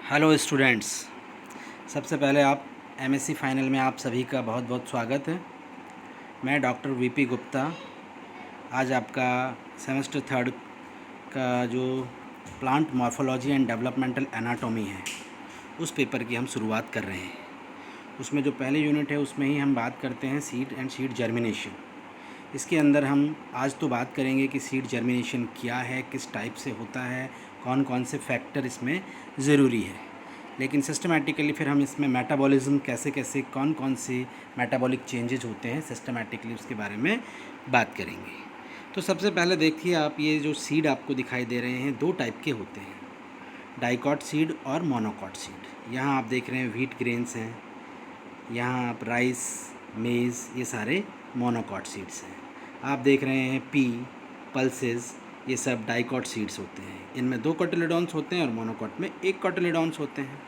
Hello students, सबसे पहले आप एमएससी फाइनल में आप सभी का बहुत बहुत स्वागत है। मैं डॉक्टर वीपी गुप्ता आज आपका सेमेस्टर थर्ड का जो plant morphology and developmental anatomy है उस पेपर की हम शुरुआत कर रहे हैं। उसमें जो पहले यूनिट है उसमें ही हम बात करते हैं सीड एंड सीड जर्मिनेशन। इसके अंदर हम आज तो बात करेंगे कि सीड जर्मिनेशन क्या है, किस टाइप से होता है, कौन कौन से फैक्टर इसमें ज़रूरी है। लेकिन सिस्टमेटिकली फिर हम इसमें मेटाबॉलिज्म कैसे कैसे कौन कौन से मेटाबॉलिक चेंजेज होते हैं सिस्टमेटिकली उसके बारे में बात करेंगे। तो सबसे पहले देखिए आप, ये जो सीड आपको दिखाई दे रहे हैं दो टाइप के होते हैं, डाइकॉट सीड और मोनोकॉट सीड। यहाँ आप देख रहे हैं व्हीट ग्रेन्स हैं, यहाँ आप राइस, मेज़, ये सारे मोनोकॉट सीड्स हैं। आप देख रहे हैं पी, पल्सेस, ये सब डाइकॉट सीड्स होते हैं। इनमें 2 कोटिलेडॉन्स होते हैं और मोनोकॉट में 1 कोटिलेडॉन्स होते हैं।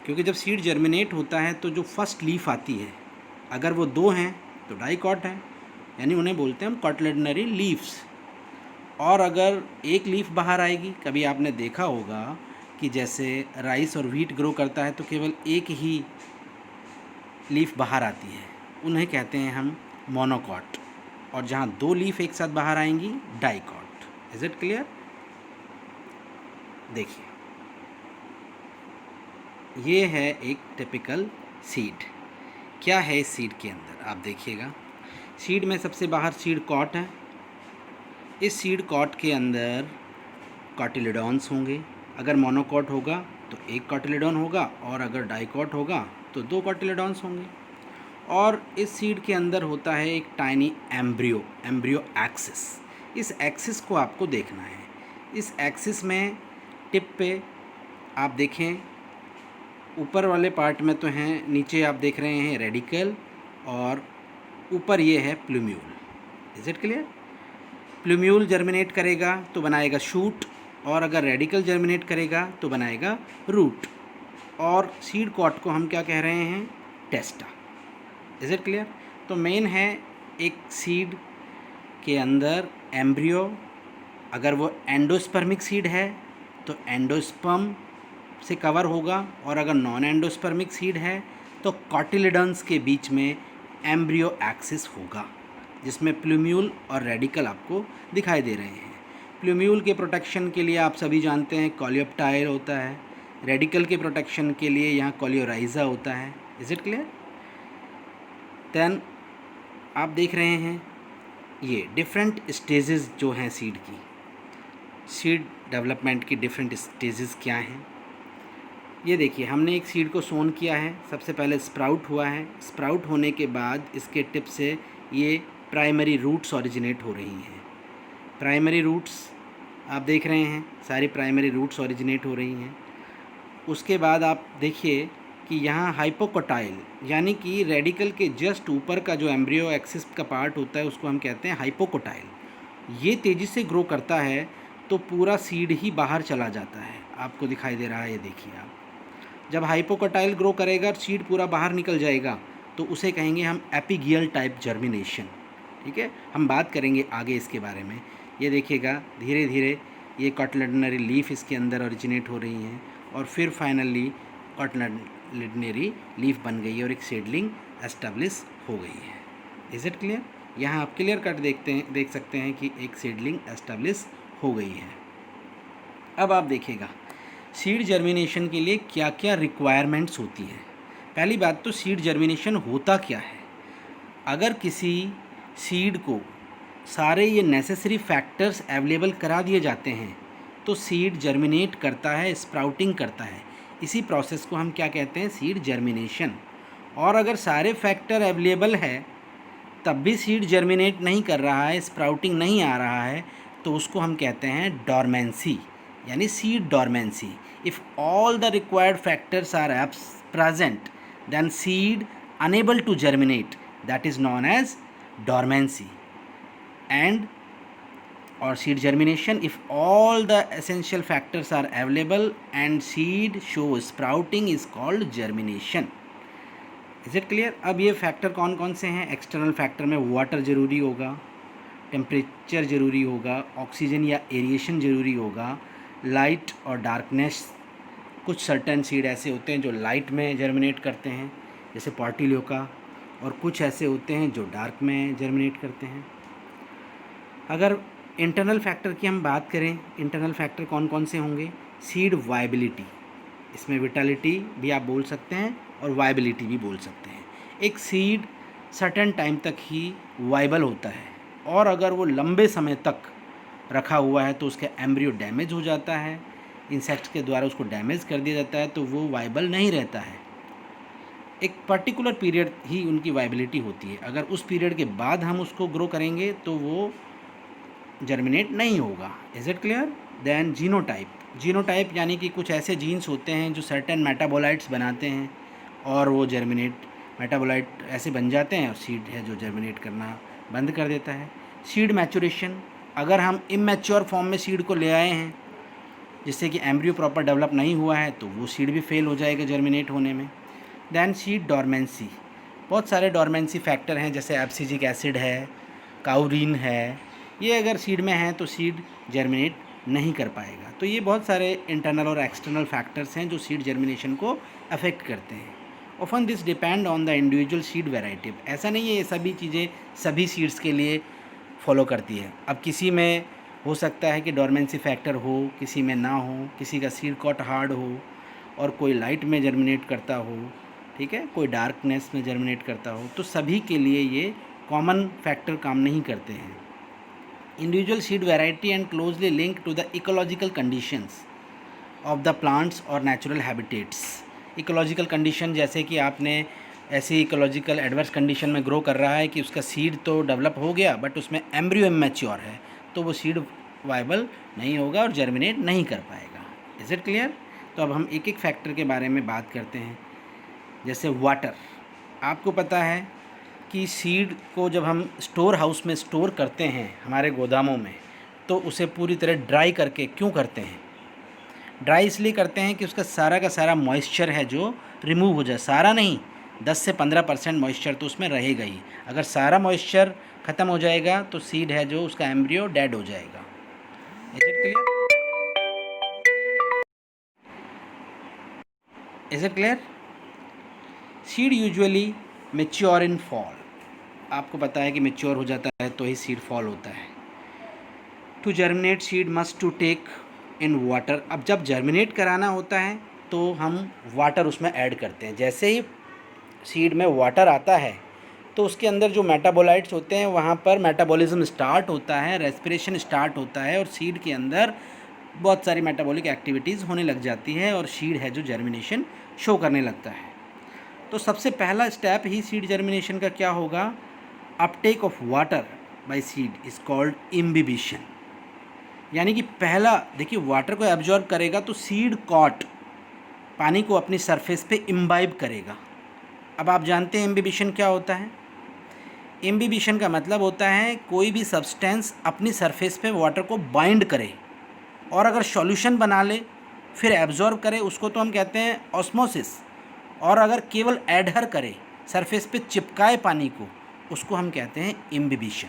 क्योंकि जब सीड जर्मिनेट होता है तो जो फर्स्ट लीफ आती है, अगर वो 2 हैं तो डाइकॉट है, यानी उन्हें बोलते हैं हम कोटिलेडनरी लीव्स। और अगर एक लीफ बाहर आएगी, कभी आपने देखा होगा कि जैसे राइस और व्हीट ग्रो करता है तो केवल एक ही लीफ बाहर आती है, उन्हें कहते हैं हम मोनोकॉट। और जहाँ 2 लीफ एक साथ बाहर आएंगी, डाइकॉट। Is it clear? देखिए, ये है एक टिपिकल सीड। क्या है इस सीड के अंदर आप देखिएगा। सीड में सबसे बाहर सीड कॉट है। इस सीड कॉट के अंदर कॉटिलेडॉन्स होंगे। अगर मोनोकॉट होगा तो 1 कॉटिलेडॉन होगा, और अगर डाइकॉट होगा तो 2 कॉटिलेडॉन्स होंगे। और इस सीड के अंदर होता है एक टाइनी एम्ब्रियो एक्सिस। इस एक्सिस को आपको देखना है। इस एक्सिस में टिप पे आप देखें, ऊपर वाले पार्ट में तो हैं, नीचे आप देख रहे हैं रेडिकल, और ऊपर ये है plumule. Is it clear? Plumule germinate करेगा तो बनाएगा शूट, और अगर रेडिकल जर्मिनेट करेगा तो बनाएगा रूट। और सीड कॉट को हम क्या कह रहे हैं? टेस्टा। Is it clear? तो मेन है एक सीड के अंदर एम्ब्रियो, अगर वो एंडोस्पर्मिक सीड है तो एंडोस्पर्म से कवर होगा, और अगर नॉन एंडोस्पर्मिक सीड है तो कॉटिलेडन्स के बीच में एम्ब्रियो एक्सिस होगा, जिसमें प्लूम्यूल और रेडिकल आपको दिखाई दे रहे हैं। प्लूम्यूल के प्रोटेक्शन के लिए आप सभी जानते हैं कॉलियोप्टाइल होता है, रेडिकल के प्रोटेक्शन के लिए यहाँ कॉलियोराइजा होता है। Is it clear? देन आप देख रहे हैं ये डिफरेंट स्टेजेस जो हैं सीड की, सीड डेवलपमेंट की डिफरेंट स्टेजेस क्या हैं। ये देखिए, हमने एक सीड को सोन किया है। सबसे पहले स्प्राउट हुआ है। स्प्राउट होने के बाद इसके टिप से ये प्राइमरी रूट्स ओरिजिनेट हो रही हैं। प्राइमरी रूट्स आप देख रहे हैं, सारी प्राइमरी रूट्स ओरिजिनेट हो रही हैं। उसके बाद आप देखिए कि यहाँ हाइपोकोटाइल, यानी कि रेडिकल के जस्ट ऊपर का जो एम्ब्रियो एक्सिस का पार्ट होता है उसको हम कहते हैं हाइपोकोटाइल। ये तेज़ी से ग्रो करता है तो पूरा सीड ही बाहर चला जाता है। आपको दिखाई दे रहा है, ये देखिए आप। जब हाइपोकोटाइल ग्रो करेगा और सीड पूरा बाहर निकल जाएगा तो उसे कहेंगे हम एपिगियल टाइप जर्मिनेशन। ठीक है, हम बात करेंगे आगे इसके बारे में। ये देखिएगा, धीरे धीरे ये कॉटिलेडनरी लीफ इसके अंदर ओरिजिनेट हो रही हैं, और फिर फाइनली कॉटिलेडनरी लीफ बन गई है और एक सीडलिंग एस्टेब्लिश हो गई है। Is it clear? यहाँ आप क्लियर कट देख सकते हैं कि एक सीडलिंग एस्टेब्लिश हो गई है। अब आप देखिएगा सीड जर्मिनेशन के लिए क्या क्या रिक्वायरमेंट्स होती हैं। पहली बात तो सीड जर्मिनेशन होता क्या है। अगर किसी सीड को सारे ये नेसेसरी फैक्टर्स अवेलेबल करा दिए जाते हैं तो सीड जर्मिनेट करता है, स्प्राउटिंग करता है। इसी प्रोसेस को हम क्या कहते हैं? Seed germination. और अगर सारे फैक्टर अवेलेबल है तब भी सीड जर्मिनेट नहीं कर रहा है, स्प्राउटिंग नहीं आ रहा है, तो उसको हम कहते हैं डॉर्मेंसी, यानी seed dormancy. If all the required factors are present, then seed unable to germinate, that is known as dormancy. And or seed germination, if all the essential factors are available and seed show sprouting, is called germination. Is it clear? अब ये factor कौन कौन से हैं? External factor में water ज़रूरी होगा, temperature ज़रूरी होगा, ऑक्सीजन या एरिएशन ज़रूरी होगा, लाइट और डार्कनेस कुछ सर्टेन सीड ऐसे होते हैं जो लाइट में जर्मिनेट करते हैं, जैसे पोर्टिलियोका, और कुछ ऐसे होते हैं जो डार्क में जर्मिनेट करते हैं। अगर इंटरनल फैक्टर की हम बात करें, इंटरनल फैक्टर कौन कौन से होंगे? सीड वायबिलिटी, इसमें विटालिटी भी आप बोल सकते हैं और वायबिलिटी भी बोल सकते हैं। एक सीड सर्टेन टाइम तक ही वायबल होता है, और अगर वो लंबे समय तक रखा हुआ है तो उसका एम्ब्रियो डैमेज हो जाता है, इंसेक्ट्स के द्वारा उसको डैमेज कर दिया जाता है, तो वो वायबल नहीं रहता है। एक पर्टिकुलर पीरियड ही उनकी वायबिलिटी होती है। अगर उस पीरियड के बाद हम उसको ग्रो करेंगे तो वो जर्मिनेट नहीं होगा। Is it clear? Then genotype, genotype यानी कि कुछ ऐसे जीन्स होते हैं जो सर्टेन मेटाबोलाइट्स बनाते हैं और वो जर्मिनेट, मेटाबोलाइट ऐसे बन जाते हैं और सीड है जो जर्मिनेट करना बंद कर देता है। सीड मैचुरेशन, अगर हम इमैच्योर फॉर्म में सीड को ले आए हैं जिससे कि एम्ब्रियो प्रॉपर डेवलप नहीं हुआ है तो वो सीड भी फेल हो जाएगा जर्मिनेट होने में। दैन सीड डॉर्मेंसी, बहुत सारे डॉर्मेंसी फैक्टर हैं, जैसे एब्सिजिक एसिड है, काउरीन है, ये अगर सीड में है तो सीड जर्मिनेट नहीं कर पाएगा। तो ये बहुत सारे इंटरनल और एक्सटर्नल फैक्टर्स हैं जो सीड जर्मिनेशन को अफेक्ट करते हैं। Often this depend on the individual seed variety, ऐसा नहीं है ये सभी चीज़ें सभी सीड्स के लिए फॉलो करती है। अब किसी में हो सकता है कि डॉर्मेंसी फैक्टर हो, किसी में ना हो, किसी का सीड कॉट हार्ड हो और कोई लाइट में जर्मिनेट करता हो, ठीक है, कोई डार्कनेस में जर्मिनेट करता हो, तो सभी के लिए ये कॉमन फैक्टर काम नहीं करते हैं। Individual seed variety and closely link to the ecological conditions of the plants और नेचुरल हैबिटेट्स। इकोलॉजिकल कंडीशन, जैसे कि आपने ऐसी इकोलॉजिकल एडवर्स कंडीशन में ग्रो कर रहा है कि उसका सीड तो डेवलप हो गया बट उसमें एम्ब्रियो इमैच्योर है, तो वो सीड वायबल नहीं होगा और जर्मिनेट नहीं कर पाएगा। Is it clear? तो अब हम एक एक फैक्टर के बारे में बात करते हैं। जैसे वाटर, आपको पता है कि सीड को जब हम स्टोर हाउस में स्टोर करते हैं हमारे गोदामों में, तो उसे पूरी तरह ड्राई करके क्यों करते हैं? ड्राई इसलिए करते हैं कि उसका सारा का सारा मॉइस्चर है जो रिमूव हो जाए। सारा नहीं, 10 से 15% मॉइस्चर तो उसमें रहेगा ही। अगर सारा मॉइस्चर ख़त्म हो जाएगा तो सीड है जो उसका एम्ब्रियो डेड हो जाएगा। Is it clear? Is it clear? Seed usually mature in fall, आपको पता है कि मेच्योर हो जाता है तो ही सीड फॉल होता है। To germinate seed must to take in water, अब जब जर्मिनेट कराना होता है तो हम वाटर उसमें ऐड करते हैं। जैसे ही सीड में वाटर आता है तो उसके अंदर जो मेटाबोलाइट्स होते हैं वहाँ पर मेटाबॉलिज्म स्टार्ट होता है, रेस्पिरेशन स्टार्ट होता है और सीड के अंदर बहुत सारी मेटाबॉलिक एक्टिविटीज़ होने लग जाती है और सीड है जो जर्मिनेशन शो करने लगता है। तो सबसे पहला स्टेप ही सीड जर्मिनेशन का क्या होगा? Uptake of water bye seed is called imbibition, यानी कि पहला, देखिए, वाटर को एब्जॉर्ब करेगा तो सीड कॉट पानी को अपनी सरफेस पे इम्बाइब करेगा। अब आप जानते हैं इम्बिबिशन क्या होता है? इम्बिबिशन का मतलब होता है कोई भी सब्सटेंस अपनी सरफेस पे वाटर को बाइंड करे और अगर सॉल्यूशन बना ले फिर एब्जॉर्ब करे, उसको तो हम कहते हैं ऑस्मोसिस, और अगर केवल एडहर करे, सरफेस पे चिपकाए पानी को, उसको हम कहते हैं इम्बिबिशन।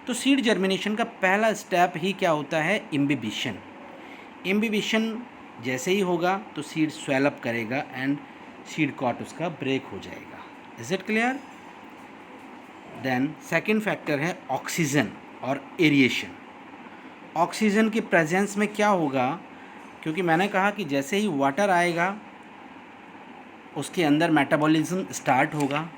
तो सीड जर्मिनेशन का पहला स्टेप ही क्या होता है? इम्बिबिशन। इम्बिबिशन जैसे ही होगा तो सीड स्वेलअप करेगा एंड सीड कॉट उसका ब्रेक हो जाएगा। Is it clear? Then second factor है ऑक्सीजन और एरिएशन। ऑक्सीजन की प्रेजेंस में क्या होगा? क्योंकि मैंने कहा कि जैसे ही वाटर आएगा उसके अंदर मेटाबॉलिज्म स्टार्ट होगा,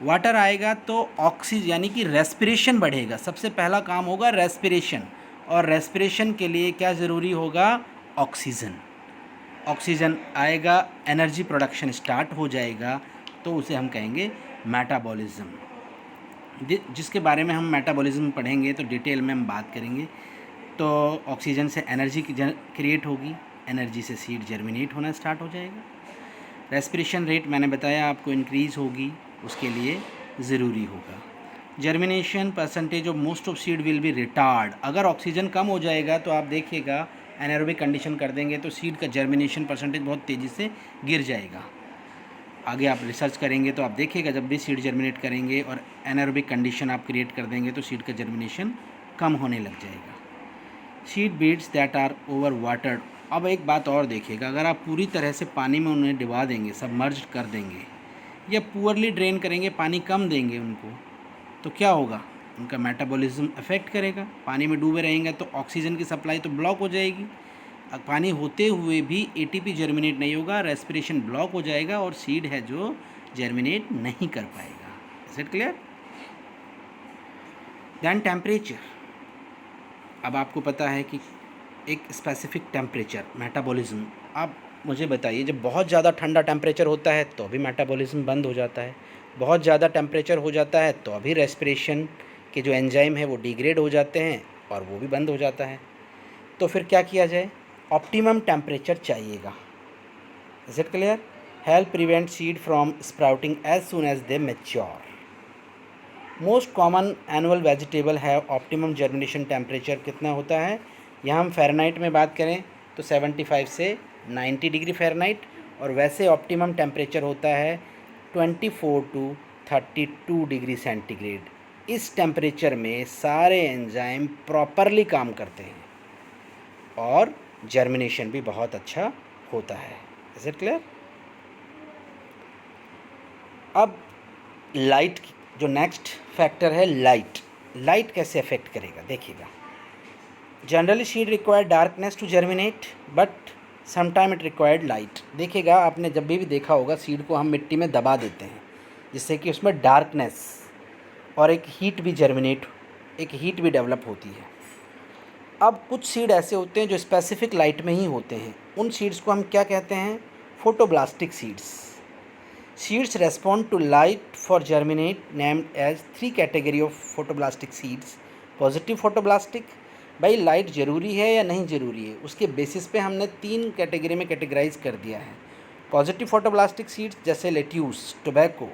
वाटर आएगा तो ऑक्सीजन यानी कि रेस्पिरेशन बढ़ेगा। सबसे पहला काम होगा रेस्पिरेशन, और रेस्पिरेशन के लिए क्या ज़रूरी होगा? ऑक्सीजन। ऑक्सीजन आएगा, एनर्जी प्रोडक्शन स्टार्ट हो जाएगा, तो उसे हम कहेंगे मेटाबॉलिज्म, जिसके बारे में हम मेटाबॉलिज्म पढ़ेंगे तो डिटेल में हम बात करेंगे। तो ऑक्सीजन से एनर्जी क्रिएट होगी, एनर्जी से सीड जर्मिनेट होना स्टार्ट हो जाएगा। रेस्पिरेशन रेट मैंने बताया आपको इंक्रीज़ होगी, उसके लिए ज़रूरी होगा। Germination percentage of most of seed will be retard, अगर ऑक्सीजन कम हो जाएगा तो आप देखिएगा एनारोबिक कंडीशन कर देंगे तो सीड का जर्मिनेशन परसेंटेज बहुत तेज़ी से गिर जाएगा। आगे आप रिसर्च करेंगे तो आप देखिएगा जब भी सीड जर्मिनेट करेंगे और एनारोबिक कंडीशन आप क्रिएट कर देंगे तो सीड का जर्मिनेशन कम होने लग जाएगा। Seed beds that are over watered अब एक बात और देखिएगा, अगर आप पूरी तरह से पानी में उन्हें डुबा देंगे, सबमर्ज कर देंगे या पुअरली ड्रेन करेंगे, पानी कम देंगे उनको, तो क्या होगा, उनका मेटाबॉलिज्म अफेक्ट करेगा। पानी में डूबे रहेंगे तो ऑक्सीजन की सप्लाई तो ब्लॉक हो जाएगी। अब पानी होते हुए भी एटीपी जर्मिनेट नहीं होगा, रेस्पिरेशन ब्लॉक हो जाएगा और सीड है जो जर्मिनेट नहीं कर पाएगा। Is it clear? Than temperature. अब आपको पता है कि एक स्पेसिफिक टेम्परेचर, मेटाबॉलिज्म। आप मुझे बताइए, जब बहुत ज़्यादा ठंडा टेम्परेचर होता है तो भी मेटाबॉलिज्म बंद हो जाता है, बहुत ज़्यादा टेम्परेचर हो जाता है तो अभी रेस्पिरेशन के जो एंजाइम है वो डिग्रेड हो जाते हैं और वो भी बंद हो जाता है। तो फिर क्या किया जाए? ऑप्टिमम टेम्परेचर चाहिएगा। Is it clear? Help prevent seed from sprouting as soon as they mature. Most common annual vegetable है ऑप्टिमम जर्मिनेशन टेम्परेचर कितना होता है? यहाँ हम फ़ारेनहाइट में बात करें तो 75 से 90 डिग्री फ़ारेनहाइट, और वैसे ऑप्टिमम टेम्परेचर होता है 24 टू 32 डिग्री सेंटीग्रेड। इस टेम्परेचर में सारे एंजाइम प्रॉपरली काम करते हैं और जर्मिनेशन भी बहुत अच्छा होता है। Is it clear? अब लाइट, जो नेक्स्ट फैक्टर है लाइट, लाइट कैसे अफेक्ट करेगा देखिएगा। Generally seed require darkness to germinate but sometime it required light. देखिएगा, आपने जब भी देखा होगा सीड को हम मिट्टी में दबा देते हैं जिससे कि उसमें डार्कनेस और एक हीट भी डेवलप होती है। अब कुछ सीड ऐसे होते हैं जो स्पेसिफिक लाइट में ही होते हैं, उन सीड्स को हम क्या कहते हैं? फोटोब्लास्टिक seeds. Seeds respond to light for germinate, named as 3 category of photoblastic seeds. Positive photoblastic, भाई लाइट ज़रूरी है या नहीं ज़रूरी है, उसके बेसिस पे हमने 3 कैटेगरी में कैटेगराइज कर दिया है। पॉजिटिव फोटोब्लास्टिक सीड्स जैसे lettuce, tobacco,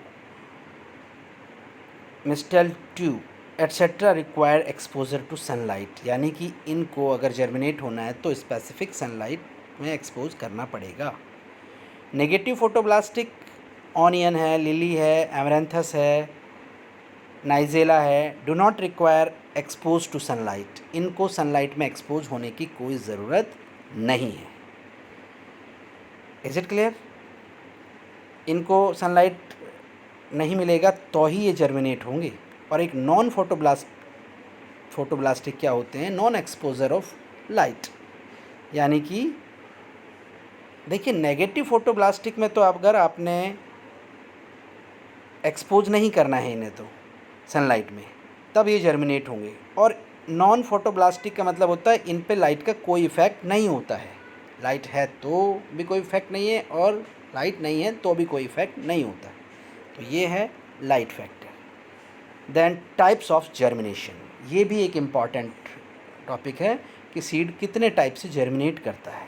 mistletoe etcetera require exposure to sunlight, यानी कि इनको अगर जर्मिनेट होना है तो स्पेसिफिक सनलाइट में एक्सपोज करना पड़ेगा। नेगेटिव फोटोब्लास्टिक ऑनियन है, लिली है, एमरेंथस है, नाइजेला है, do not require expose to sunlight. इनको सनलाइट में एक्सपोज होने की कोई ज़रूरत नहीं है। Is it clear? इनको सनलाइट नहीं मिलेगा तो ही ये जर्मिनेट होंगे। और एक नॉन फोटोब्लास्टिक क्या होते हैं? नॉन एक्सपोजर ऑफ लाइट, यानी कि देखिए नेगेटिव फोटोब्लास्टिक में तो अगर आपने एक्सपोज नहीं करना है इन्हें तो सनलाइट में, तब ये जर्मिनेट होंगे। और नॉन फोटोब्लास्टिक का मतलब होता है इन पे लाइट का कोई इफ़ेक्ट नहीं होता है। लाइट है तो भी कोई इफ़ेक्ट नहीं है और लाइट नहीं है तो भी कोई इफ़ेक्ट नहीं होता। तो ये है light factor. Then types of germination, ये भी एक इम्पॉर्टेंट टॉपिक है कि सीड कितने टाइप से जर्मिनेट करता है।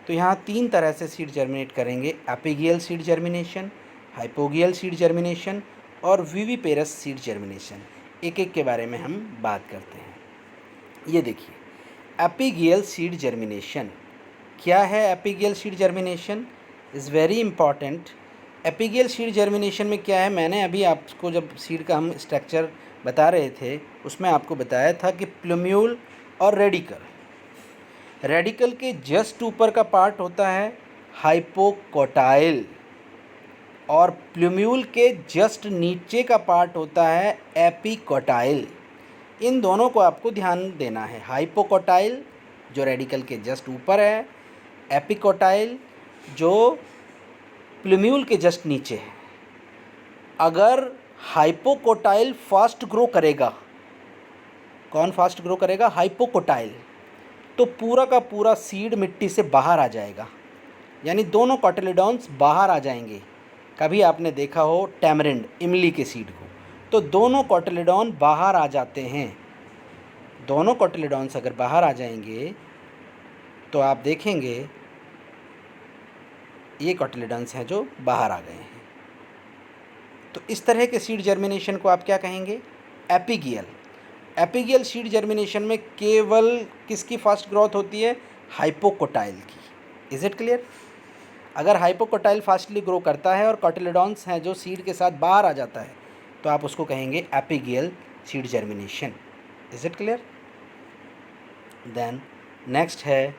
तो यहाँ 3 तरह से सीड जर्मिनेट करेंगे: एपिगियल सीड जर्मिनेशन, हाइपोगियल सीड जर्मिनेशन और विविपेरस सीड जर्मिनेशन। एक एक के बारे में हम बात करते हैं। ये देखिए, एपिगियल सीड जर्मिनेशन क्या है? Epigeal seed germination is very important. Epigeal seed germination में क्या है, मैंने अभी आपको जब सीड का हम स्ट्रक्चर बता रहे थे उसमें आपको बताया था कि प्लूम्यूल और रेडिकल। रेडिकल के जस्ट ऊपर का पार्ट होता है हाइपोकोटाइल और प्लूम्यूल के जस्ट नीचे का पार्ट होता है एपिकोटाइल। इन दोनों को आपको ध्यान देना है। हाइपोकोटाइल जो रेडिकल के जस्ट ऊपर है, एपिकोटाइल जो प्लूम्यूल के जस्ट नीचे है। अगर हाइपोकोटाइल फास्ट ग्रो करेगा, कौन फास्ट ग्रो करेगा? हाइपोकोटाइल। तो पूरा का पूरा सीड मिट्टी से बाहर आ जाएगा, यानी दोनों कॉटिलेडॉन्स बाहर आ जाएंगे। कभी आपने देखा हो टैमरिंड, इमली के सीड को, तो दोनों कॉटिलेडॉन बाहर आ जाते हैं। दोनों कॉटिलेडॉन्स अगर बाहर आ जाएंगे तो आप देखेंगे ये कॉटिलेडॉन्स हैं जो बाहर आ गए हैं। तो इस तरह के सीड जर्मिनेशन को आप क्या कहेंगे? एपिगियल। एपिगियल सीड जर्मिनेशन में केवल किसकी फास्ट ग्रोथ होती है? हाइपोकोटाइल की। Is it clear? अगर हाइपोकोटाइल फास्टली ग्रो करता है और कॉटिलेडॉन्स हैं जो सीड के साथ बाहर आ जाता है तो आप उसको कहेंगे epigeal seed germination. Is it clear? Then next है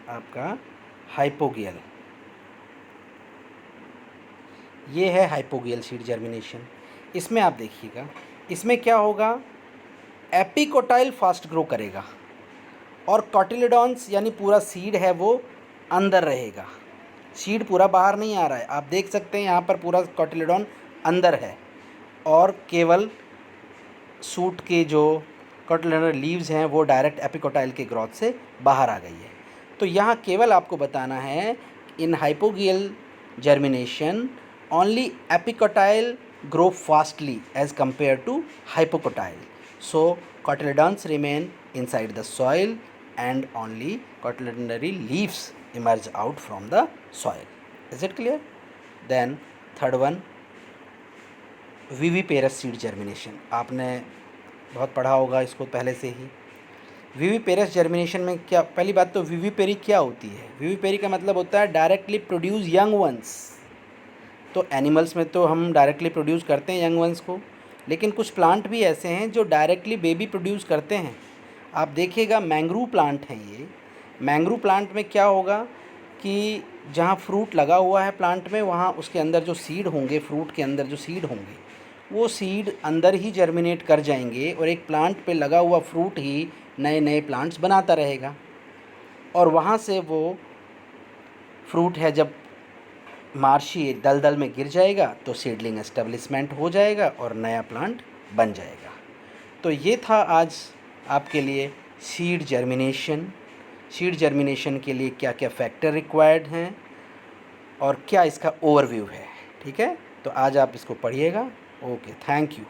आपका हाइपोगियल। ये है हाइपोगियल सीड जर्मिनेशन। इसमें आप देखिएगा, इसमें क्या होगा, एपिकोटाइल फास्ट ग्रो करेगा और कॉटिलिडॉन्स यानी पूरा सीड है वो अंदर रहेगा। सीड पूरा बाहर नहीं आ रहा है, आप देख सकते हैं यहाँ पर पूरा कॉटिलिडॉन अंदर है और केवल सूट के जो कॉटिलिडोनल लीव्स हैं वो डायरेक्ट एपिकोटाइल के ग्रोथ से बाहर आ गई है। तो यहाँ केवल आपको बताना है in hypogeal germination only epicotyl grow fastly as compared to hypocotyle. So cotyledons remain inside the soil and only cotyledonary leaves emerge out from the soil. Is it clear? Then third one, viviparous seed germination. आपने बहुत पढ़ा होगा इसको पहले से ही। Viviparous germination में क्या, पहली बात तो विविपेरी क्या होती है? विविपेरी का मतलब होता है डायरेक्टली प्रोड्यूस यंग वंस। तो एनिमल्स में तो हम डायरेक्टली प्रोड्यूस करते हैं यंग वंस को, लेकिन कुछ प्लांट भी ऐसे हैं जो डायरेक्टली बेबी प्रोड्यूस करते हैं। आप देखिएगा मैंग्रोव प्लांट हैं ये। मैंग्रोव प्लांट में क्या होगा कि जहाँ फ्रूट लगा हुआ है प्लांट में, वहाँ उसके अंदर जो सीड होंगे, फ्रूट के अंदर जो सीड होंगे वो सीड अंदर ही जर्मिनेट कर जाएंगे और एक प्लांट पे लगा हुआ फ्रूट ही नए नए प्लांट्स बनाता रहेगा और वहाँ से वो फ्रूट है जब मार्शी दलदल में गिर जाएगा तो सीडलिंग एस्टेब्लिशमेंट हो जाएगा और नया प्लांट बन जाएगा। तो ये था आज आपके लिए सीड जर्मिनेशन। सीड जर्मिनेशन के लिए क्या क्या फैक्टर रिक्वायर्ड हैं और क्या इसका ओवरव्यू है। ठीक है, तो आज आप इसको पढ़िएगा। Okay, thank you.